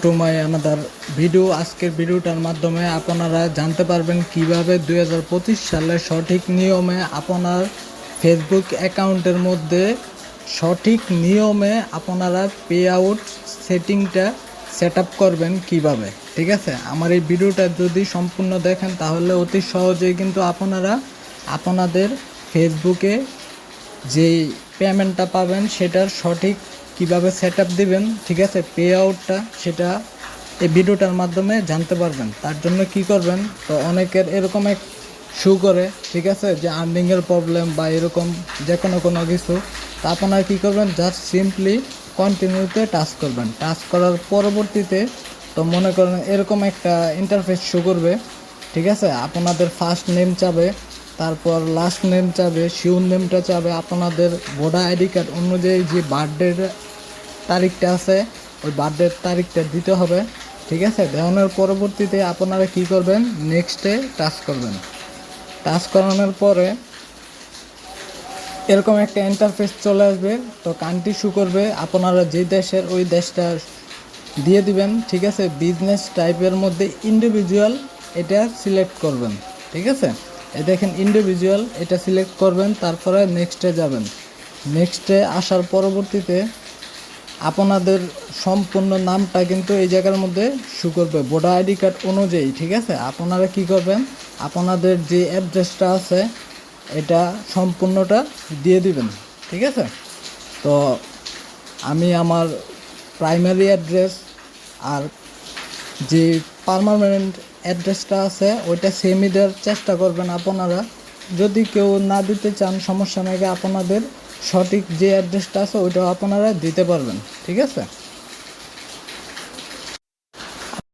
To my another video. আজকের ভিডিওটার মাধ্যমে আপনারা জানতে পারবেন কিভাবে 2025 সালে সঠিক নিয়মে আপনার ফেসবুক অ্যাকাউন্টের মধ্যে সঠিক নিয়মে আপনারা পে আউট সেটিংটা সেট আপ করবেন কিভাবে। ঠিক আছে, আমার এই ভিডিওটা যদি সম্পূর্ণ দেখেন তাহলে অতি সহজেই কিন্তু আপনারা আপনাদের ফেসবুকে যেই পেমেন্টটা পাবেন সেটার সঠিক কিভাবে সেট আপ দেবেন, ঠিক আছে, পে আউটটা, সেটা এই ভিডিওটার মাধ্যমে জানতে পারবেন। তার জন্য কি করবেন, তো অনেকের এরকম এক শু করে, ঠিক আছে, যে আর্নিংয়ের প্রবলেম বা এরকম যে কোনো কিছু, তা আপনারা কী করবেন, জাস্ট সিম্পলি কন্টিনিউতে টাচ করবেন। টাচ করার পরবর্তীতে তো মনে করেন এরকম একটা ইন্টারফেস শো করবে। ঠিক আছে, আপনাদের ফার্স্ট নেম চাবে, তারপর লাস্ট নেম চাবে, শিওর নেমটা চাবে, আপনাদের ভোটার আইডি কার্ড অনুযায়ী যে বার্থডের তারিখটা আছে ওই বার্থডের তারিখটা দিতে হবে। ঠিক আছে, দেওয়ানোর পরবর্তীতে আপনারা কি করবেন, নেক্সটে টাচ করবেন। টাচ করানোর পরে এরকম একটা ইন্টারফেস চলে আসবে। তো কান্ট্রি শো করবে, আপনারা যে দেশের ওই দেশটা দিয়ে দিবেন। ঠিক আছে, বিজনেস টাইপের মধ্যে ইন্ডিভিজুয়াল এটা সিলেক্ট করবেন। ঠিক আছে, এই দেখেন ইন্ডিভিজুয়াল এটা সিলেক্ট করবেন, তারপরে নেক্সটে যাবেন। নেক্সটে আসার পরবর্তীতে আপনাদের সম্পূর্ণ নামটা কিন্তু এই জায়গার মধ্যে শো করবে ভোটার আইডি কার্ড অনুযায়ী। ঠিক আছে, আপনারা কি করবেন, আপনাদের যে অ্যাড্রেসটা আছে এটা সম্পূর্ণটা দিয়ে দিবেন। ঠিক আছে, তো আমি আমার প্রাইমারি অ্যাড্রেস আর যে পার্মানেন্ট অ্যাড্রেসটা আছে ওইটা সেমই দেওয়ার চেষ্টা করবেন আপনারা। যদি কেউ না দিতে চান সমস্যা নেই, আপনাদের সঠিক যে অ্যাড্রেসটা আছে ওইটাও আপনারা দিতে পারবেন। ঠিক আছে,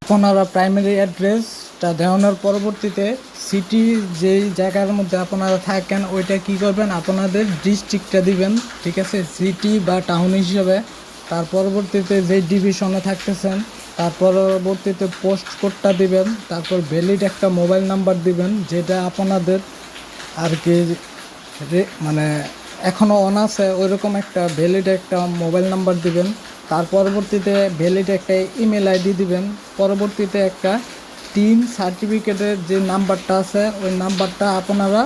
আপনারা প্রাইমারি অ্যাড্রেসটা দেওয়ানোর পরবর্তীতে সিটি যেই জায়গার মধ্যে আপনারা থাকেন ওইটা কি করবেন, আপনাদের ডিস্ট্রিক্টটা দিবেন। ঠিক আছে, সিটি বা টাউন হিসেবে। তার পরবর্তীতে যেই ডিভিশনে থাকতেছেন তার পরবর্তীতে পোস্ট কোডটা দিবেন। তারপর ভ্যালিড একটা মোবাইল নাম্বার দিবেন, যেটা আপনাদের আর কি মানে এখনও অন আছে ওইরকম একটা ভ্যালিড একটা মোবাইল নাম্বার দিবেন। তার পরবর্তীতে ভ্যালিড একটা ইমেল আইডি দিবেন। পরবর্তীতে একটা টিন সার্টিফিকেটের যে নাম্বারটা আছে ওই নাম্বারটা আপনারা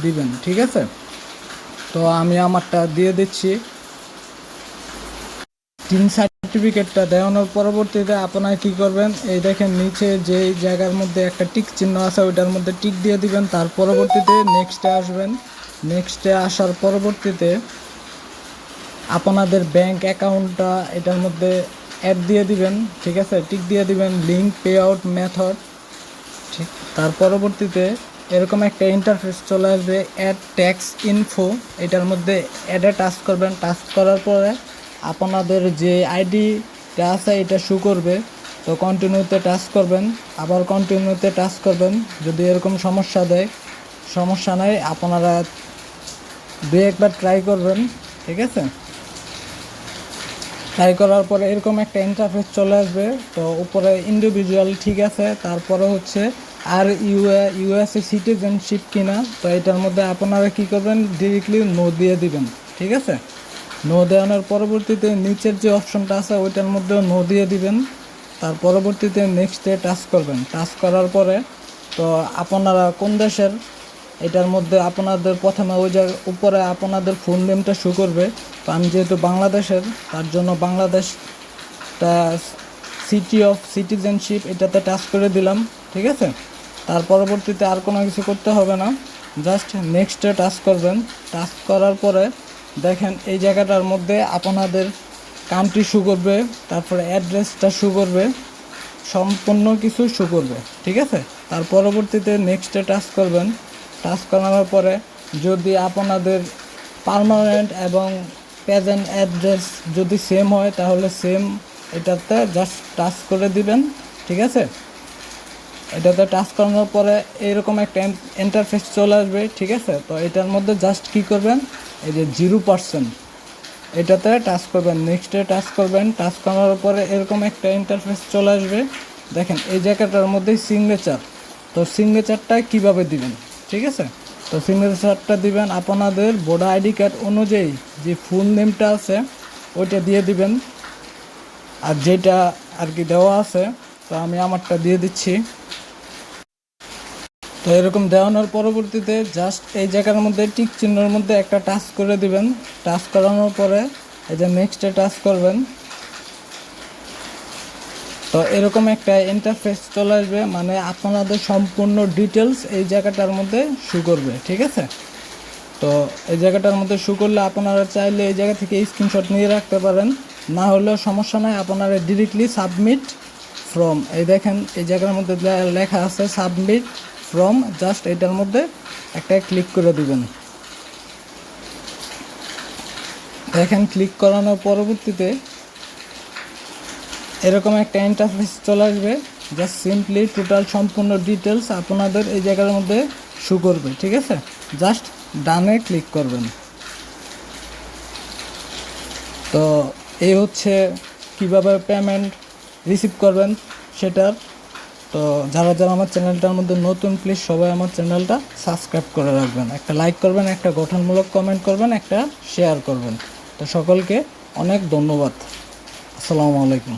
দিবেন। ঠিক আছে, তো আমি আমারটা দিয়ে দিচ্ছি। টিন সার্টিফিকেটটা দেওয়ানোর পরবর্তীতে আপনারা কী করবেন, এই দেখেন নিচে যে জায়গার মধ্যে একটা টিক চিহ্ন আছে ওইটার মধ্যে টিক দিয়ে দিবেন। তার পরবর্তীতে নেক্সটে আসবেন। নেক্সটে আসার পরবর্তীতে আপনাদের ব্যাংক অ্যাকাউন্টটা এটার মধ্যে অ্যাড দিয়ে দিবেন। ঠিক আছে, টিক দিয়ে দিবেন, লিঙ্ক পে আউট মেথড। ঠিক, তার পরবর্তীতে এরকম একটা ইন্টারফেস চলে আসবে, অ্যাড ট্যাক্স ইনফো, এটার মধ্যে অ্যাডে টাচ করবেন। টাচ করার পরে আপনাদের যে আইডিটা আছে এটা শো করবে। তো কন্টিনিউতে টাচ করবেন, আবার কন্টিনিউতে টাচ করবেন। যদি এরকম সমস্যা দেয় সমস্যা নাই, আপনারা দু একবার ট্রাই করবেন। ঠিক আছে, ট্রাই করার পরে এরকম একটা ইন্টারফেস চলে আসবে। তো উপরে ইন্ডিভিজুয়াল ঠিক আছে, তারপরে হচ্ছে আর ইউএসএ সিটিজেনশিপ কিনা, তো এটার মধ্যে আপনারা কি করবেন, ডিরেক্টলি নো দিয়ে দিবেন। ঠিক আছে, নো দেওয়ানোর পরবর্তীতে নিচের যে অপশনটা আছে ওইটার মধ্যেও নো দিয়ে দিবেন। তার পরবর্তীতে নেক্সটে টাচ করবেন। টাচ করার পরে তো আপনারা কোন দেশের এটার মধ্যে আপনাদের প্রথমে ওই জায়গার উপরে আপনাদের ফুল নেমটা শো করবে। তো আমি যেহেতু বাংলাদেশের, তার জন্য বাংলাদেশটা সিটি অফ সিটিজেনশিপ এটাতে টাচ করে দিলাম। ঠিক আছে, তার পরবর্তীতে আর কোনো কিছু করতে হবে না, জাস্ট নেক্সটে টাচ করবেন। টাচ করার পরে দেখেন এই জায়গাটার মধ্যে আপনাদের কান্ট্রি শো করবে, তারপরে অ্যাড্রেসটা শো করবে, সম্পূর্ণ কিছু শো করবে। ঠিক আছে, তার পরবর্তীতে নেক্সটে টাচ করবেন। টাচ করানোর পরে যদি আপনাদের পার্মানেন্ট এবং প্রেজেন্ট অ্যাড্রেস যদি সেম হয় তাহলে সেম এটাতে জাস্ট টাচ করে দিবেন। ঠিক আছে, এটাতে টাচ করানোর পরে এইরকম একটা ইন্টারফেস চলে আসবে। ঠিক আছে, তো এটার মধ্যে জাস্ট কী করবেন, এই যে 0% এটাতে টাচ করবেন, নেক্সটে টাচ করবেন। টাচ করার পরে এরকম একটা ইন্টারফেস চলে আসবে। দেখেন এই জায়গাটার মধ্যে সিগনেচার, তো সিগনেচারটা কিভাবে দিবেন। ঠিক আছে, তো সিগনেচারটা দিবেন আপনাদের ভোটার আইডি কার্ড অনুযায়ী যে ফুল নেমটা আছে ওইটা দিয়ে দিবেন। আর যেটা আর কি দেওয়া আছে, তো আমি আমারটা দিয়ে দিচ্ছি। তো এরকম দেওয়ানোর পরবর্তীতে জাস্ট এই জায়গার মধ্যে টিক চিহ্নের মধ্যে একটা টাচ করে দিবেন। টাচ করানোর পরে এই যে নেক্সটে টাচ করবেন। তো এরকম একটা ইন্টারফেস চলে আসবে, মানে আপনাদের সম্পূর্ণ ডিটেলস এই জায়গাটার মধ্যে শো করবে, ঠিক আছে। তো এই জায়গাটার মধ্যে শো করলে আপনারা চাইলে এই জায়গা থেকে স্ক্রিনশট নিয়ে রাখতে পারেন, না হলেও সমস্যা নাই, আপনারা ডিরেক্টলি সাবমিট ফ্রম, এই দেখেন এই জায়গার মধ্যে লেখা আছে সাবমিট ফ্রম, জাস্ট এটার মধ্যে একটা ক্লিক করে দিবেন। দেখেন ক্লিক করানোর পরবর্তীতে এরকম একটা ইন্টারফেস চলে আসবে, জাস্ট সিম্পলি টোটাল সম্পূর্ণ ডিটেলস আপনাদের এই জায়গার মধ্যে শো করবে, ঠিক আছে। জাস্ট ডানে ক্লিক করবেন। তো এই হচ্ছে কিভাবে পেমেন্ট রিসিভ করবেন সেটার। তো যারা যারা আমার চ্যানেলটার মধ্যে নতুন, প্লিজ সবাই আমার চ্যানেলটা সাবস্ক্রাইব করে রাখবেন, একটা লাইক করবেন, একটা গঠনমূলক কমেন্ট করবেন, একটা শেয়ার করবেন। তো সকলকে অনেক ধন্যবাদ। আসসালামু আলাইকুম।